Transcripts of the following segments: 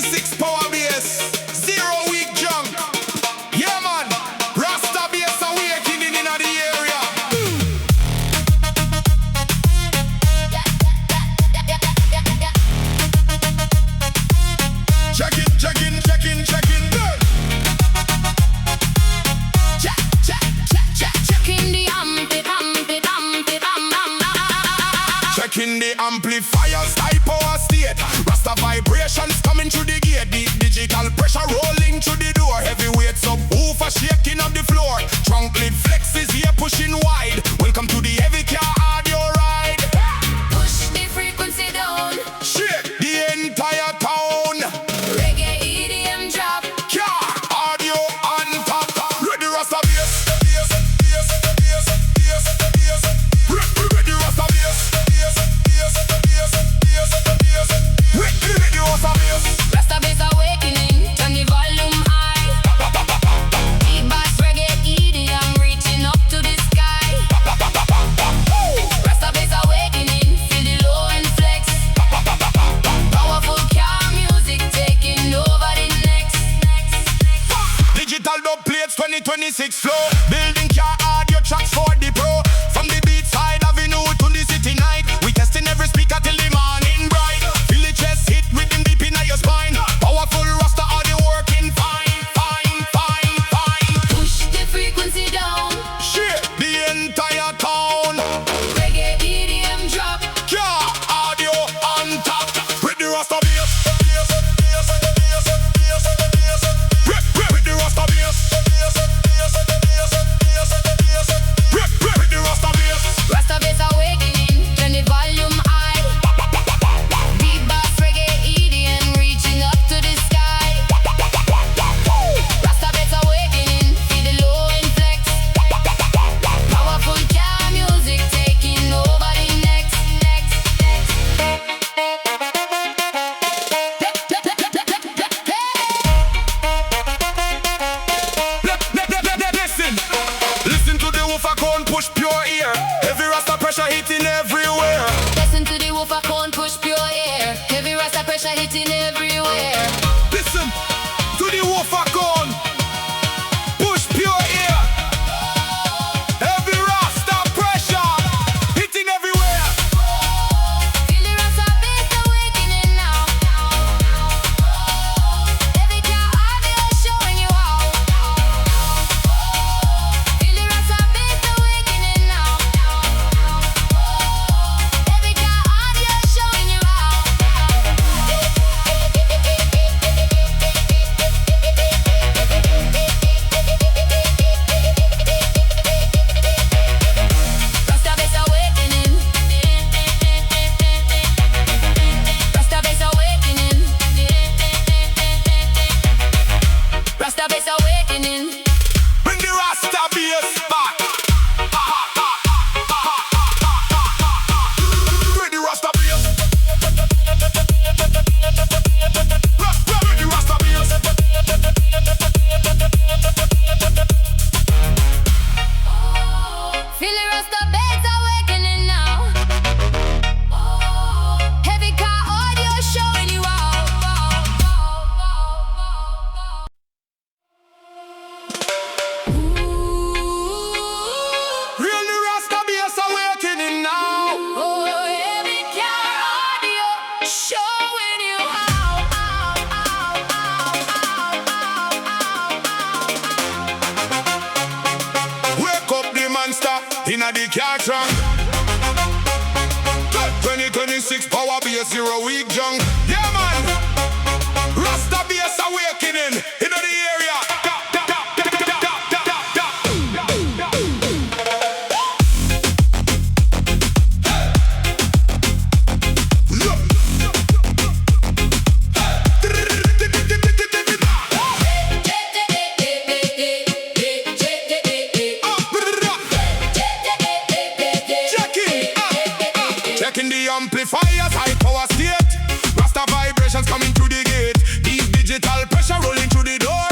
2026 power base, zero week junk. Yeah man, Rasta Vibes awakening in the area. Check in, check in, check in, check in. Checking the Checking the amplifiers, high power state. Rasta vibrations coming through the gate. Deep digital pressure rolling through the door. Heavyweight subwoofer shaking up the floor. Trunk lid flexes here pushing wide. Welcome to the heavy car audio ride. push the frequency down. Shake the entire town. Reggae EDM drop. Car audio on top. Ready Rasta Vibes. Ready Rasta Vibes. Ready Rasta Vibes. Rasta Vibes awakening. Turn the volume high. DeepBass Reggae EDM reaching up to the sky. Rasta Vibes awakening. Feel the low and flex. Powerful car music taking over the next. Digital dub plates 2026 flow. Building car audio tracks for the pro. From the beat side avenue to the city night. We testing every speaker till the morning bright. Feel the chest hit rhythm deep in your spine. Powerful Rasta audio working fine, fine, fine, fine. Push the frequency down. Shake the entire town. Reggae EDM drop. Car audio on top. With the Rasta Vibes. With the Rasta Vibes. With the Rasta Vibes. Rasta Vibes awakening. Turn the volume high. DeepBass Reggae EDM reaching up to the sky. Rasta Vibes awakening. Feel the low and flex. Powerful car music taking over the next. Listen to the woofer cone push pure ear. Heavy Rasta pressure hitting everywhere. Listen to the woofer cone push pure air. Heavy Rasta pressure hitting everywhere. Listen to the woofer cone push pure ear. Heavy Rasta pressure hitting everywhere. Feel the Rasta Vibes awakening now. Every car audio showing you how. Feel the Rasta Vibes awakening now. Every car audio showing you how. Rasta Vibes awakening. Rasta Vibes awakening. Rasta Vibes awakening. Bring the Rasta bass back. Ready Rasta bass. Ready Rasta bass. Feel the Rasta Vibes awakening now. Heavy car audio showing you how. Really Rasta bass awakening now. Oh, heavy car audio showing you how. Wake up the monster inna the car trunk. 2026 power base zero week junk. Yeah man, Rasta bass awakening inna the area. Checking the amplifiers, high power state. Rasta vibrations coming through the gate. Deep digital pressure rolling through the door.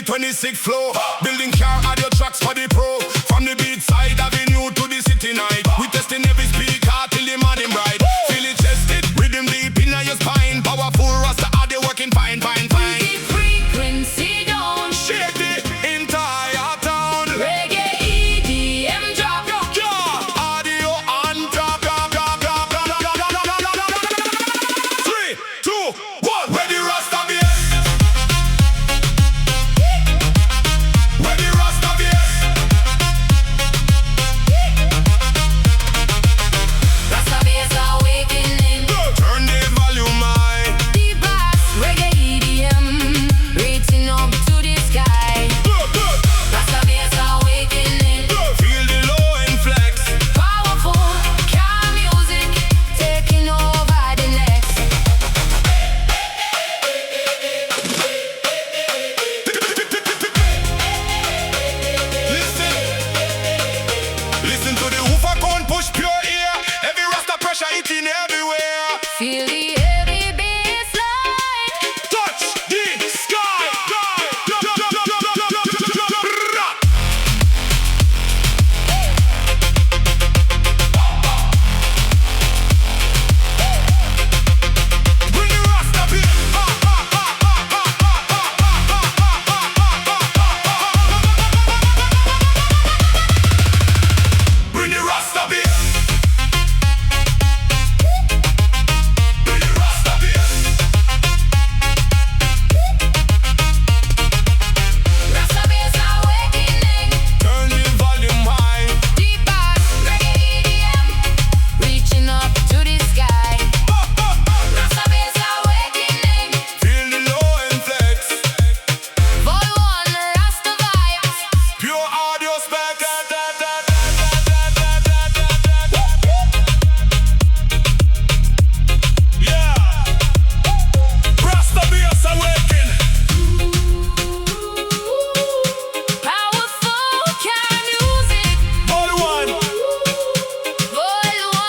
2026 flow. Building car audio tracks for the pro. From the beat side avenue to the city night. We testing every speaker till the morning bright. Feel it chested, rhythm deep in your spine. Powerful Rasta audio working fine, fine, fine. The frequency down. Shake the entire town. Reggae EDM drop. Yeah, audio on top. 3, 2, 1. Where the Rasta be? Where the Rasta be? Rasta Vibes awakening. Turn the volume high. DeepBass Reggae EDM reaching up to the sky. Rasta Vibes awakening. Feel the low and flex. Powerful car music taking over the next. Listen to the woofer cone push pure ear. Every Rasta pressure hitting everywhere. Feel the heavy bass line. Touch the sky. Bring the Rasta beat. Bring the Rasta beat. Bring the Rasta beat. Rasta Vibes awakening. Turn the volume high. DeepBass Reggae EDM reaching up to the sky. Rasta Vibes awakening. Feel the low and flex. Vol 1 Rasta Vibes. Pure audio spec. Yeah. Rasta Vibes awaken. Powerful car music. All one. Vol 1.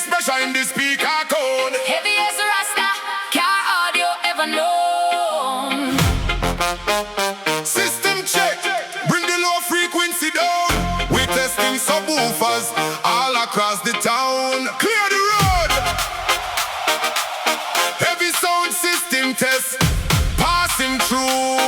Pressure in the speaker cone. Heavy as a Rasta car audio ever known. System check. Bring the low frequency down. We testing subwoofers all across the town. Clear the road. Heavy sound system test. Passing through.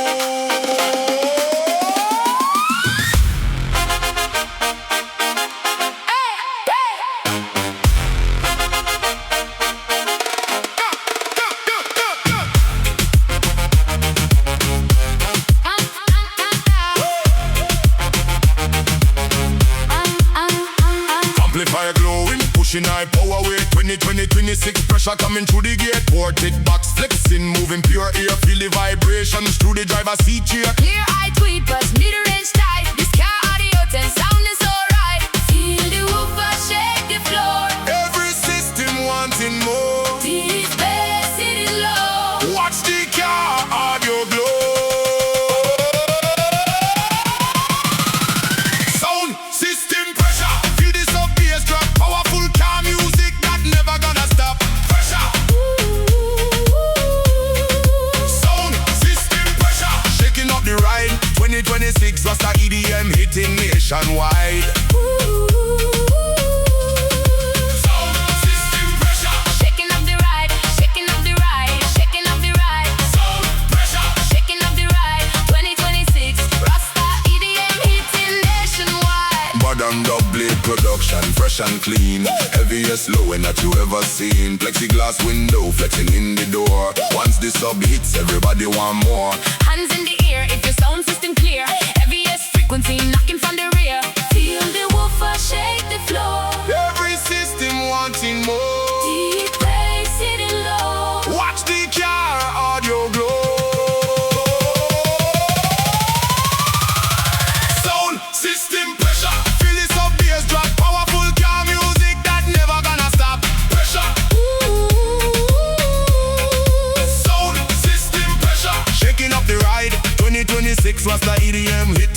Amplifier glowing, pushing high power weight. 2026 pressure coming through the gate. Ported box flexing, moving pure ear. Feel the vibrations through the driver's seat chair. Clear eye tweeters, mid-range tight. This car audio 10 sound is alright. Feel the woofer shake the floor. Every system wanting more. Deep bass it is low. Watch the car audio glow. Sound system pressure. Feel the sub bass drop. Powerful car music that never gonna stop. Pressure. Sound system pressure. Shaking up the ride. 2026 Rasta EDM hitting nationwide. Sound system pressure. Shaking up the ride, shaking up the ride, shaking up the ride. Sound pressure. Shaking up the ride. 2026 Rasta EDM hitting nationwide. Modern double production, fresh and clean. Heaviest lowing that you ever seen. Plexiglass window flexing in the door. Once the sub hits, everybody want more. Hands in the ear if your sound system clear. Heaviest frequency knocking from the rear. Feel the woofer shake the floor. Every system wanting more. Deep bass hitting low. Watch the car audio glow. Sound system pressure. Feel the sub bass drop. Powerful car music that never gonna stop. Pressure. Sound system pressure. Shaking up the ride. 2026 Rasta EDM hit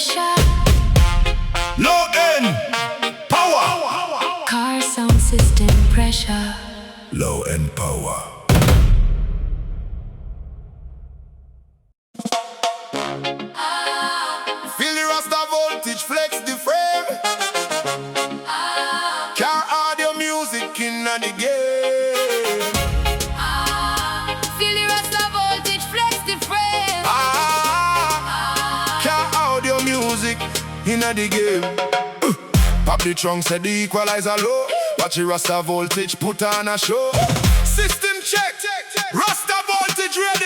pressure. Low end power. Car sound system pressure. Low end power. Feel the Rasta voltage flex the frame. Car audio music in the game. Feel the Rasta voltage flex the frame. Car audio music in the game. Pop the trunk, said the equalizer low. Watch the Rasta voltage put on a show. System check, Rasta voltage ready.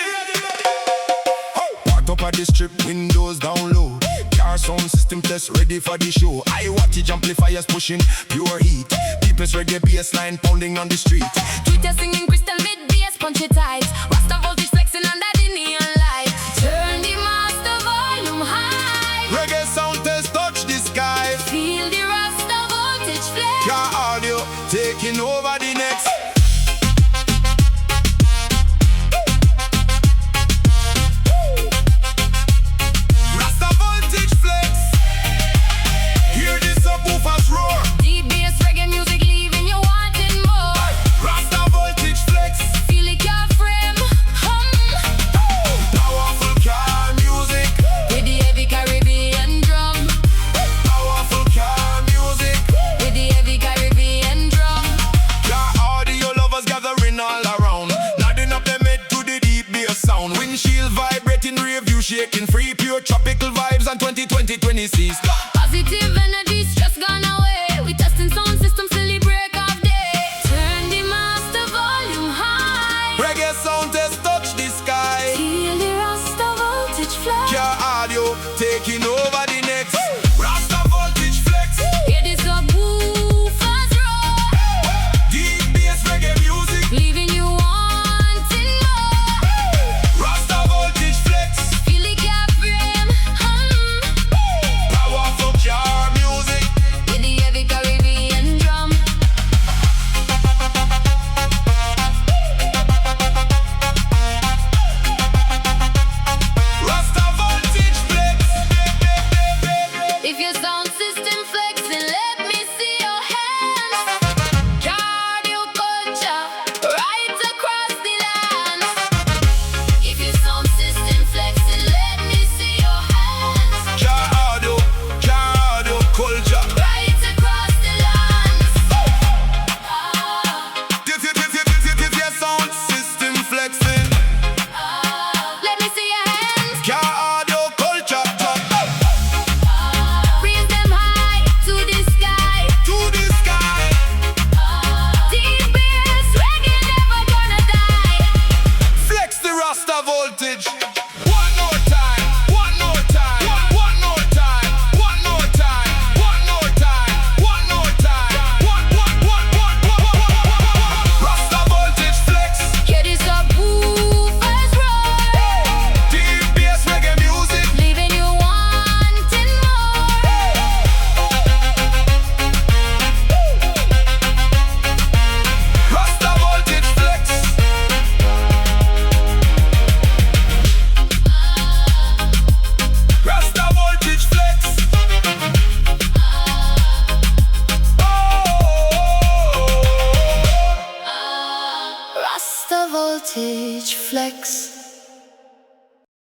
Parked up at the strip, windows down low. Car sound system test ready for the show. High wattage amplifiers pushing pure heat. DeepBass Reggae bass line pounding on the street. Tweeter singing crystal mid bass punch it tight. Rasta voltage flexing under the neon light. Turn the master volume high. Reggae sound test touch the sky. Feel the Rasta voltage flex. Car audio taking over the next. Rasta voltage flex. Hear the subwoofers roar. DeepBass reggae music leaving you wanting more. Rasta voltage flex. Feel it your frame. Powerful car music. With the heavy Caribbean drum. Powerful car music. With the heavy Caribbean drum. Car audio lovers gathering all around. Nodding up them head to the deep bass sound. Windshield vibrating, rear view shaking. Free pure tropical vibes and 2020-26. Positive